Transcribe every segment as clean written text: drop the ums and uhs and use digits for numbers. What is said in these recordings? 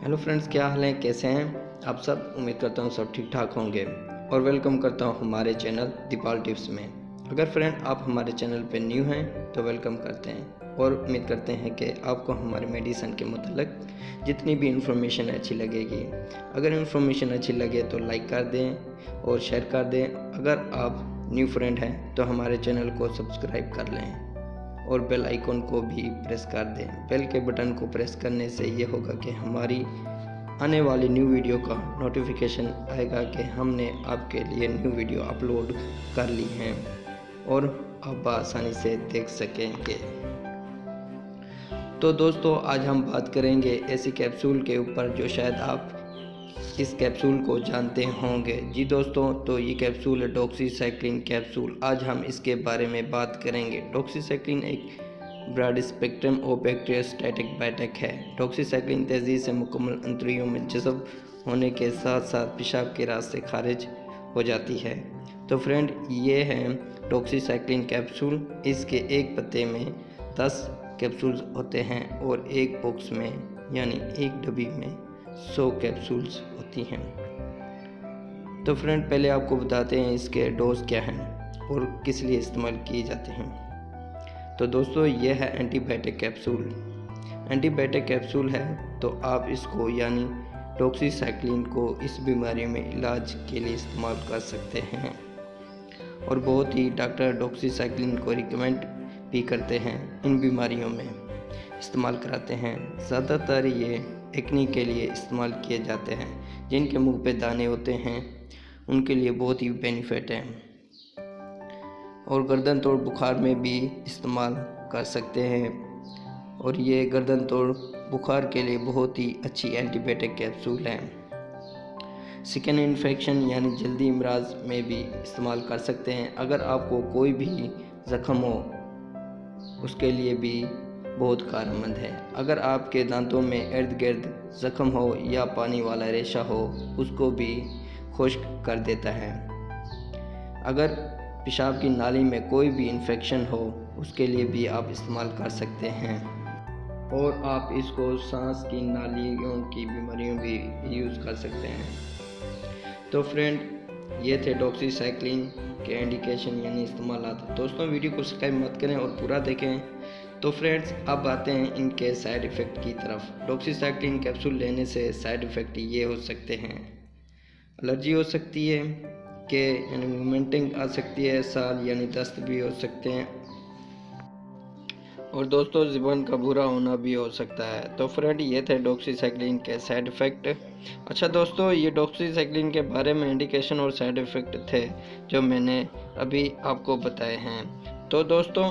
Hello friends, क्या हाल है, कैसे हैं आप सब। उम्मीद करता हूँ सब ठीक ठाक होंगे और वेलकम करता हूँ हमारे चैनल दीपाल टिप्स में। अगर फ्रेंड आप हमारे चैनल पे न्यू हैं तो वेलकम करते हैं और उम्मीद करते हैं कि आपको हमारे मेडिसिन के मतलब जितनी भी इन्फॉर्मेशन अच्छी लगेगी। अगर इन्फॉर्मेशन अच्छी लगे तो लाइक कर दें और शेयर कर दें। अगर आप न्यू फ्रेंड हैं तो हमारे चैनल को सब्सक्राइब कर लें और बेल आइकन को भी प्रेस कर दें। बेल के बटन को प्रेस करने से ये होगा कि हमारी आने वाली न्यू वीडियो का नोटिफिकेशन आएगा कि हमने आपके लिए न्यू वीडियो अपलोड कर ली हैं और आप आसानी से देख सकेंगे। तो दोस्तों, आज हम बात करेंगे ऐसी कैप्सूल के ऊपर जो शायद आप इस कैप्सूल को जानते होंगे। जी दोस्तों, तो ये कैप्सूल है डॉक्सीसाइक्लिन कैप्सूल। आज हम इसके बारे में बात करेंगे। डॉक्सीसाइक्लिन एक ब्रॉड स्पेक्ट्रम और बैक्टीरियोस्टैटिक बायोटिक है। डॉक्सीसाइक्लिन तेज़ी से मुकम्मल अंतरियों में जज़ब होने के साथ साथ पेशाब के रास्ते खारिज हो जाती है। तो फ्रेंड, ये है डॉक्सीसाइक्लिन कैप्सूल। इसके एक पत्ते में 10 कैप्सूल्स होते हैं और एक बॉक्स में यानी एक डब्बी में 100 कैप्सूल्स होती हैं। तो फ्रेंड, पहले आपको बताते हैं इसके डोज क्या हैं और किस लिए इस्तेमाल किए जाते हैं। तो दोस्तों, यह है एंटीबायोटिक कैप्सूल। एंटीबायोटिक कैप्सूल है तो आप इसको यानी डॉक्सीसाइक्लिन को इस बीमारी में इलाज के लिए इस्तेमाल कर सकते हैं और बहुत ही डॉक्टर डॉक्सीसाइक्लिन को रिकमेंड भी करते हैं, इन बीमारियों में इस्तेमाल कराते हैं। ज़्यादातर ये एक्ने के लिए इस्तेमाल किए जाते हैं। जिनके मुंह पे दाने होते हैं उनके लिए बहुत ही बेनिफिट है और गर्दन तोड़ बुखार में भी इस्तेमाल कर सकते हैं और ये गर्दन तोड़ बुखार के लिए बहुत ही अच्छी एंटीबायोटिक कैप्सूल है। स्किन इन्फेक्शन यानी जल्दी इमराज में भी इस्तेमाल कर सकते हैं। अगर आपको कोई भी ज़ख्म हो उसके लिए भी बहुत कारगर है। अगर आपके दांतों में इर्द गिर्द ज़ख्म हो या पानी वाला रेशा हो उसको भी खुश्क कर देता है। अगर पेशाब की नाली में कोई भी इन्फेक्शन हो उसके लिए भी आप इस्तेमाल कर सकते हैं और आप इसको सांस की नालियों की बीमारियों भी यूज़ कर सकते हैं। तो फ्रेंड, ये थे डॉक्सीसाइक्लिन के इंडिकेशन यानी इस्तेमालात। दोस्तों, वीडियो को सब्सक्राइब मत करें और पूरा देखें। तो फ्रेंड्स, अब आते हैं इनके साइड इफ़ेक्ट की तरफ। डॉक्सीसाइक्लिन कैप्सूल लेने से साइड इफ़ेक्ट ये हो सकते हैं: एलर्जी हो सकती है कि यानी वोमिटिंग आ सकती है, साल यानी दस्त भी हो सकते हैं और दोस्तों ज़ुबान का बुरा होना भी हो सकता है। तो फ्रेंड, ये थे डॉक्सीसाइक्लिन के साइड इफ़ेक्ट। अच्छा दोस्तों, ये डॉक्सीसाइक्लिन के बारे में इंडिकेशन और साइड इफ़ेक्ट थे जो मैंने अभी आपको बताए हैं। तो दोस्तों,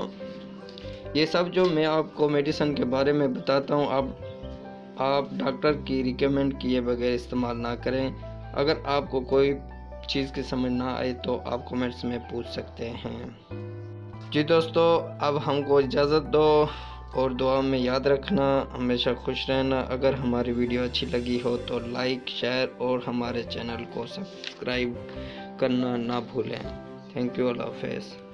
ये सब जो मैं आपको मेडिसिन के बारे में बताता हूँ आप डॉक्टर की रिकमेंड किए बगैर इस्तेमाल ना करें। अगर आपको कोई चीज़ की समझ ना आए तो आप कमेंट्स में पूछ सकते हैं। जी दोस्तों, अब हमको इजाज़त दो और दुआ में याद रखना, हमेशा खुश रहना। अगर हमारी वीडियो अच्छी लगी हो तो लाइक, शेयर और हमारे चैनल को सब्सक्राइब करना ना भूलें। थैंक यू, अल्लाह हाफ़िज़।